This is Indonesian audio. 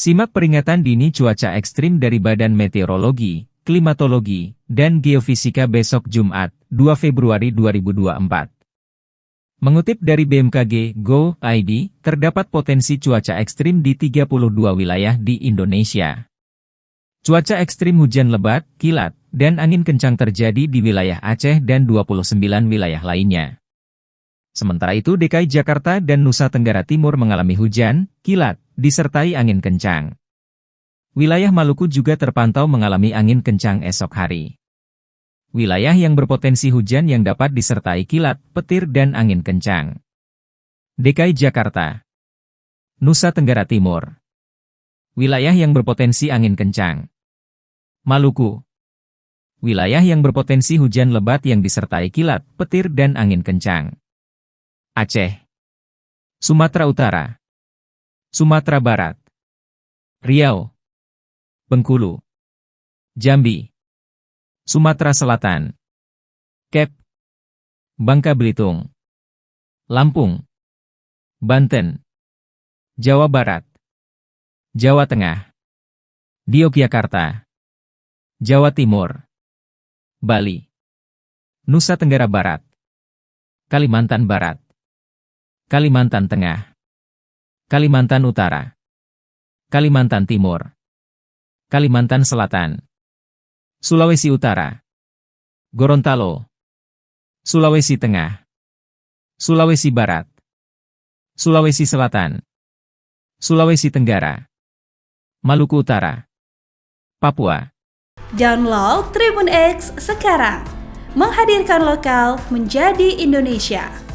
Simak peringatan dini cuaca ekstrim dari Badan Meteorologi, Klimatologi, dan Geofisika besok Jumat, 2 Februari 2024. Mengutip dari BMKG Go.id, terdapat potensi cuaca ekstrim di 32 wilayah di Indonesia. Cuaca ekstrim hujan lebat, kilat, dan angin kencang terjadi di wilayah Aceh dan 29 wilayah lainnya. Sementara itu DKI Jakarta dan Nusa Tenggara Timur mengalami hujan, kilat, disertai angin kencang. Wilayah Maluku juga terpantau mengalami angin kencang esok hari. Wilayah yang berpotensi hujan yang dapat disertai kilat, petir dan angin kencang. DKI Jakarta, Nusa Tenggara Timur. Wilayah yang berpotensi angin kencang. Maluku. Wilayah yang berpotensi hujan lebat yang disertai kilat, petir dan angin kencang. Aceh. Sumatera Utara. Sumatera Barat. Riau. Bengkulu. Jambi. Sumatera Selatan. Kep. Bangka Belitung. Lampung. Banten. Jawa Barat. Jawa Tengah. Yogyakarta. Jawa Timur. Bali. Nusa Tenggara Barat. Kalimantan Barat. Kalimantan Tengah. Kalimantan Utara. Kalimantan Timur. Kalimantan Selatan. Sulawesi Utara. Gorontalo. Sulawesi Tengah. Sulawesi Barat. Sulawesi Selatan. Sulawesi Tenggara. Maluku Utara. Papua. Download Tribun X sekarang. Menghadirkan lokal menjadi Indonesia.